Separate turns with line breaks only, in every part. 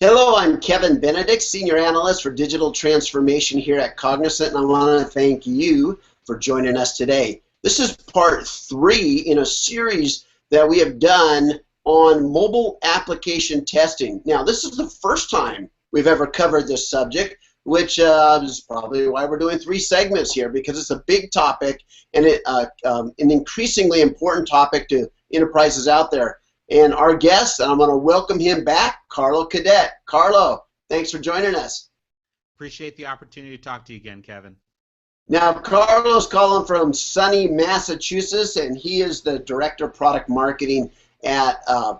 Hello, I'm Kevin Benedict, Senior Analyst for Digital Transformation here at Cognizant, and I want to thank you for joining us today. This is part 3 in a series that we have done on mobile application testing. Now, this is the first time we've ever covered this subject, which is probably why we're doing 3 segments here, because it's a big topic and an increasingly important topic to enterprises out there. And our guest, and I'm going to welcome him back, Carlo Cadet. Carlo, thanks for joining us.
Appreciate the opportunity to talk to you again, Kevin.
Now, Carlo's calling from sunny Massachusetts, and he is the Director of Product Marketing at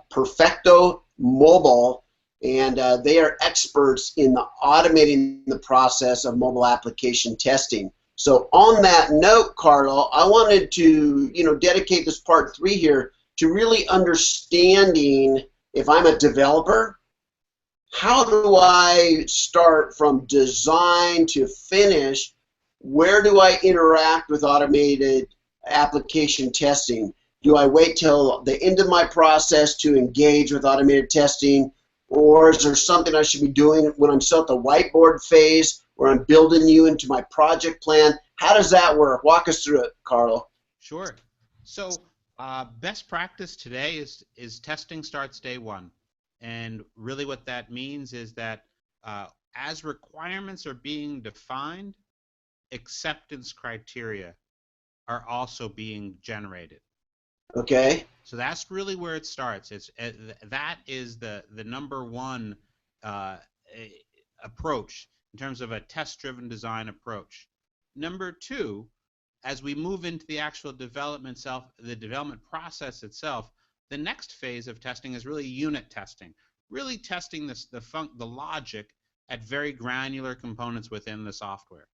Perfecto Mobile, and they are experts in automating the process of mobile application testing. So on that note, Carlo, I wanted to dedicate this part 3 here to really understanding, if I'm a developer, how do I start from design to finish? Where do I interact with automated application testing? Do I wait till the end of my process to engage with automated testing? Or is there something I should be doing when I'm still at the whiteboard phase, where I'm building you into my project plan? How does that work? Walk us through it, Carlo.
Sure. So best practice today is testing starts day one. And really what that means is that as requirements are being defined, acceptance criteria are also being generated.
Okay.
So that's really where it starts. That is the number one approach in terms of a test-driven design approach. Number two, as we move into the actual development the development process itself, the next phase of testing is really unit testing, really testing the logic at very granular components within the software.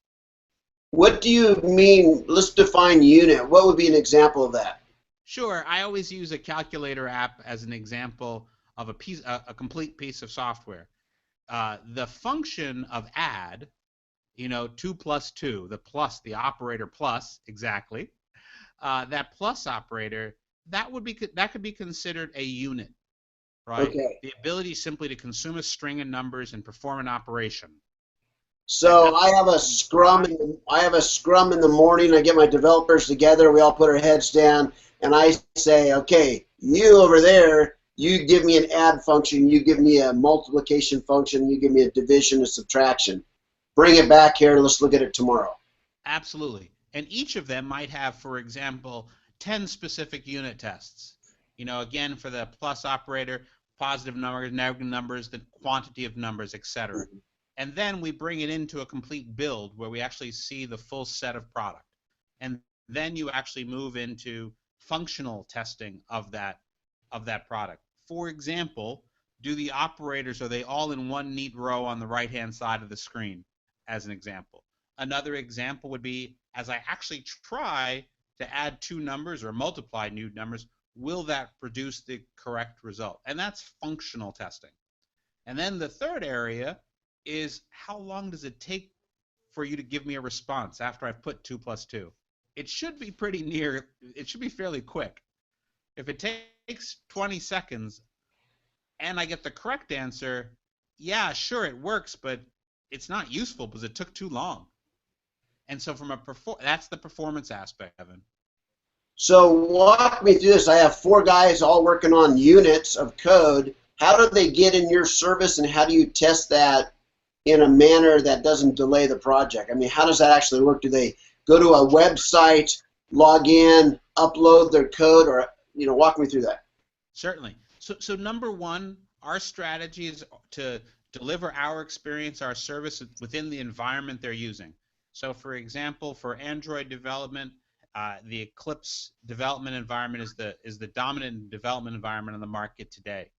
What do you mean? Let's define unit. What would be an example of that?
Sure. I always use a calculator app as an example of a complete piece of software. The function of add, 2 plus 2, the operator plus, exactly. That plus operator, that could be considered a unit, right?
Okay.
The ability simply to consume a string of numbers and perform an operation.
So I have a scrum. I have a scrum in the morning. I get my developers together. We all put our heads down, and I say, okay, you over there, you give me an add function. You give me a multiplication function. You give me a division, a subtraction. Bring it back here. Let's look at it tomorrow.
Absolutely. And each of them might have, for example, 10 specific unit tests. Again, for the plus operator, positive numbers, negative numbers, the quantity of numbers, etc. And then we bring it into a complete build where we actually see the full set of product. And then you actually move into functional testing of that product. For example, do the operators, are they all in one neat row on the right-hand side of the screen, as an example? Another example would be, as I actually try to add 2 numbers or multiply new numbers, will that produce the correct result? And that's functional testing. And then the third area is, how long does it take for you to give me a response after I've put 2 plus 2? It should be it should be fairly quick. If it takes 20 seconds and I get the correct answer, yeah, sure, it works, but it's not useful because it took too long. And so that's the performance aspect, Evan.
So walk me through this. I have 4 guys all working on units of code. How do they get in your service, and how do you test that in a manner that doesn't delay the project? I mean, how does that actually work? Do they go to a website, log in, upload their code, or walk me through that?
Certainly. So number one, our strategy is to deliver our experience, our service within the environment they're using. So for example, for Android development, the Eclipse development environment is the dominant development environment on the market today.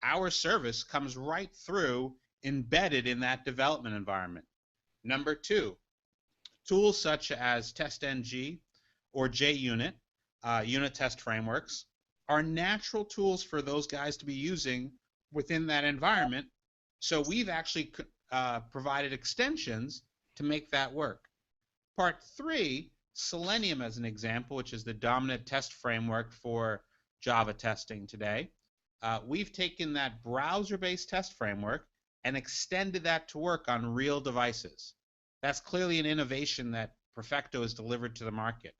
Our service comes right through, embedded in that development environment. Number two, tools such as TestNG or JUnit, unit test frameworks, are natural tools for those guys to be using within that environment. So we've actually provided extensions to make that work. Part 3, Selenium as an example, which is the dominant test framework for Java testing today. We've taken that browser-based test framework and extended that to work on real devices. That's clearly an innovation that Perfecto has delivered to the market.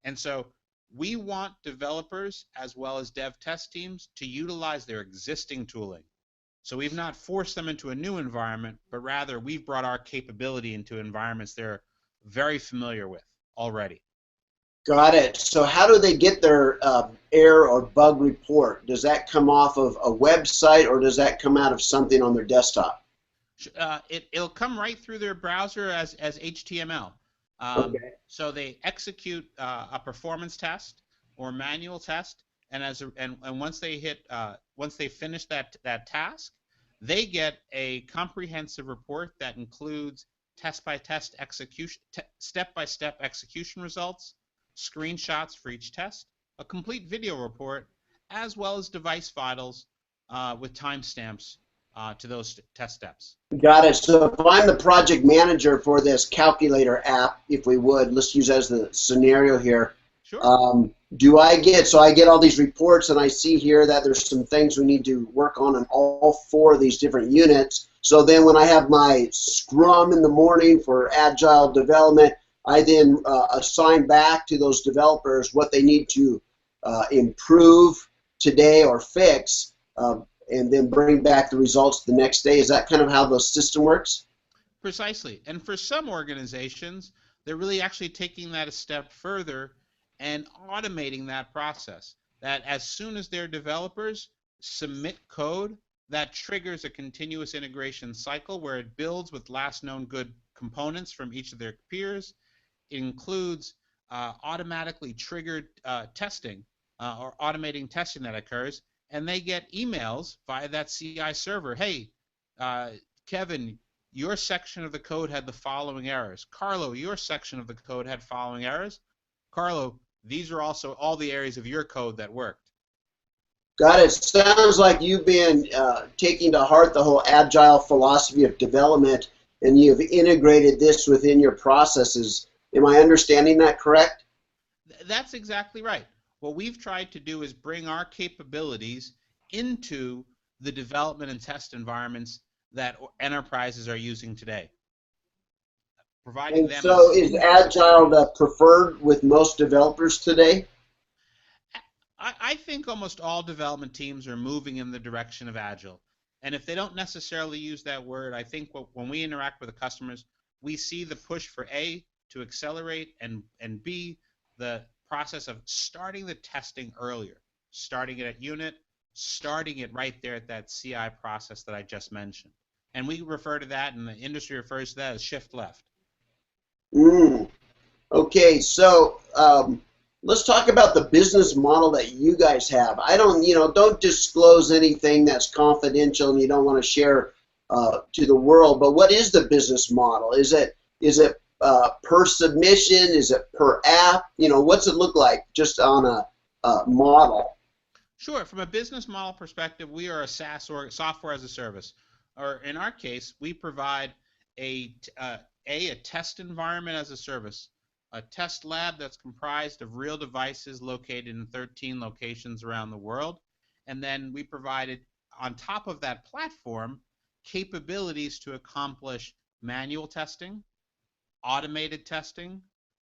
And so we want developers as well as dev test teams to utilize their existing tooling. So we've not forced them into a new environment, but rather we've brought our capability into environments they're very familiar with already.
Got it. So how do they get their error or bug report? Does that come off of a website or does that come out of something on their desktop?
It'll come right through their browser as HTML.
Okay.
So they execute a performance test or manual test, and once they once they finish that task, they get a comprehensive report that includes test by test execution, step by step execution results, screenshots for each test, a complete video report, as well as device files with timestamps to those test steps.
Got it. So if I'm the project manager for this calculator app, if we would, let's use as the scenario here.
Sure.
Do I get all these reports and I see here that there's some things we need to work on in all four of these different units. So then when I have my Scrum in the morning for agile development, I then assign back to those developers what they need to improve today or fix, and then bring back the results the next day. Is that kind of how the system works?
Precisely. And for some organizations, they're really actually taking that a step further and automating that process. That as soon as their developers submit code, that triggers a continuous integration cycle where it builds with last known good components from each of their peers. It includes automatically triggered testing or automating testing that occurs, and they get emails via that CI server. Hey, Kevin, your section of the code had the following errors. Carlo, your section of the code had following errors. Carlo, these are also all the areas of your code that worked.
Got it. Sounds like you've been taking to heart the whole agile philosophy of development, and you've integrated this within your processes. Am I understanding that correct?
That's exactly right. What we've tried to do is bring our capabilities into the development and test environments that enterprises are using today, providing
And
them a
so is
seamless
agile the
experience.
preferred with most developers today?
I think almost all development teams are moving in the direction of agile. And if they don't necessarily use that word, I think when we interact with the customers, we see the push for A, to accelerate, and B, the process of starting the testing earlier, starting it at unit, starting it right there at that CI process that I just mentioned. And we refer to that, and the industry refers to that as shift left.
Okay, so let's talk about the business model that you guys have. I don't disclose anything that's confidential and you don't want to share to the world. But what is the business model? Is it per submission? Is it per app? What's it look like just on a model?
Sure. From a business model perspective, we are a SaaS or software as a service. Or in our case, we provide a test environment as a service, a test lab that's comprised of real devices located in 13 locations around the world, and then we provided on top of that platform capabilities to accomplish manual testing, automated testing,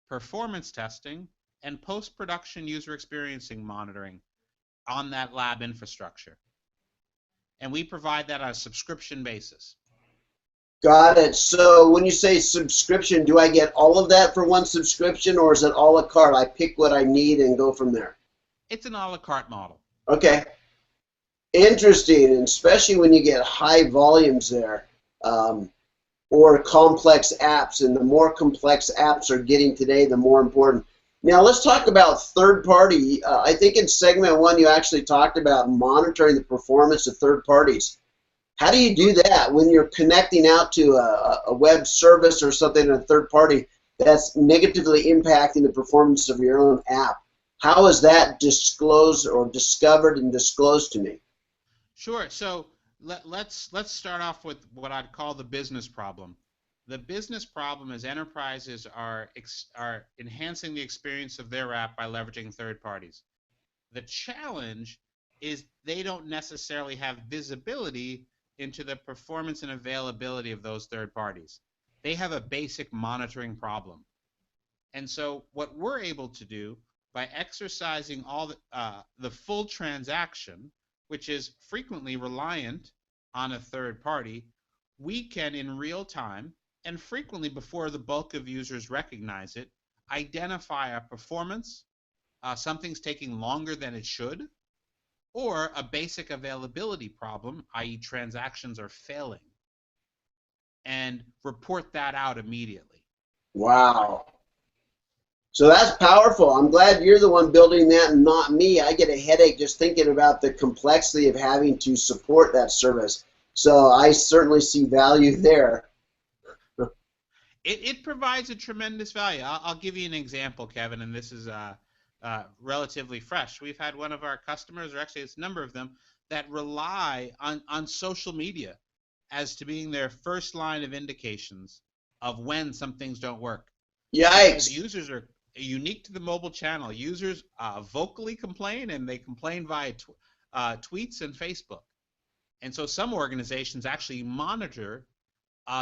performance testing, and post-production user experiencing monitoring on that lab infrastructure. And we provide that on a subscription basis.
Got it. So when you say subscription, do I get all of that for one subscription, or is it a la carte? I pick what I need and go from there.
It's an a la carte model.
Okay. Interesting, and especially when you get high volumes there, or complex apps, and the more complex apps are getting today, the more important. Now let's talk about third party. I think in segment one you actually talked about monitoring the performance of third parties. How do you do that when you're connecting out to a web service or something in a third party that's negatively impacting the performance of your own app? How is that disclosed or discovered and disclosed to me?
Sure. So let's start off with what I'd call the business problem. The business problem is enterprises are enhancing the experience of their app by leveraging third parties. The challenge is they don't necessarily have visibility into the performance and availability of those third parties. They have a basic monitoring problem. And so what we're able to do by exercising all the full transaction, which is frequently reliant on a third party, we can in real time and frequently before the bulk of users recognize it, identify a performance, something's taking longer than it should, or a basic availability problem, i.e. transactions are failing, and report that out immediately.
Wow. So that's powerful. I'm glad you're the one building that and not me. I get a headache just thinking about the complexity of having to support that service. So I certainly see value there.
It provides a tremendous value. I'll give you an example, Kevin, and this is relatively fresh. We've had one of our customers, or actually it's a number of them, that rely on social media as to being their first line of indications of when some things don't work.
Yikes.
Because users are unique to the mobile channel. Users vocally complain, and they complain via tweets and Facebook. And so some organizations actually monitor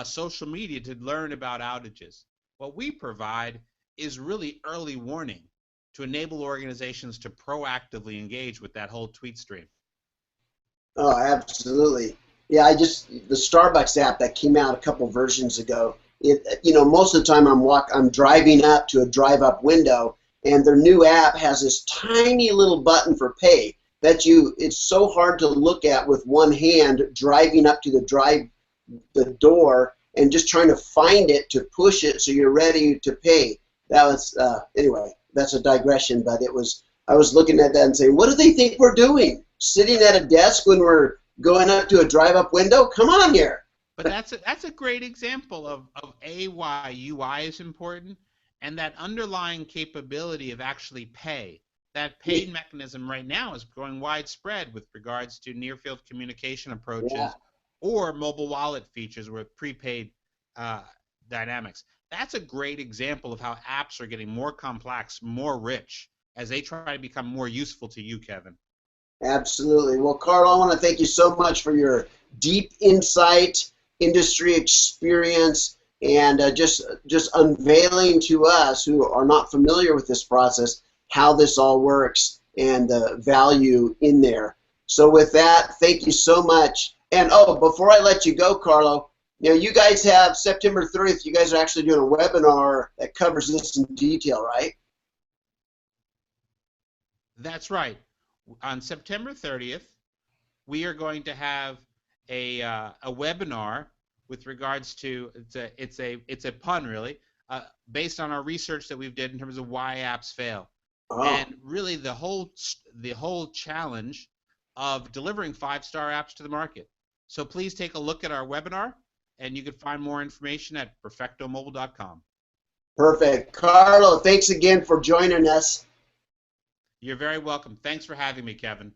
social media to learn about outages. What we provide is really early warning to enable organizations to proactively engage with that whole tweet stream.
Oh, absolutely. Yeah, the Starbucks app that came out a couple versions ago, most of the time I'm driving up to a drive-up window, and their new app has this tiny little button for pay that it's so hard to look at with one hand driving up to the door and just trying to find it to push it so you're ready to pay. That was anyway, that's a digression, but I was looking at that and saying, what do they think we're doing? Sitting at a desk when we're going up to a drive-up window? Come on here.
But that's a great example of why UI is important, and that underlying capability of actually pay. That paid mechanism right now is growing widespread with regards to near-field communication approaches or mobile wallet features with prepaid dynamics. That's a great example of how apps are getting more complex, more rich, as they try to become more useful to you, Kevin.
Absolutely. Well, Carl, I want to thank you so much for your deep insight, industry experience, and just unveiling to us who are not familiar with this process how this all works and the value in there. So with that, thank you so much. And before I let you go, Carlo, you guys have September 30th, you guys are actually doing a webinar that covers this in detail, right?
That's right. On September 30th, we are going to have a webinar with regards to it's a pun really based on our research that we've did in terms of why apps fail, and really the whole challenge of delivering 5-star apps to the market. So please take a look at our webinar, and you can find more information at perfectomobile.com.
Perfect. Carlo, thanks again for joining us.
You're very welcome. Thanks for having me, Kevin.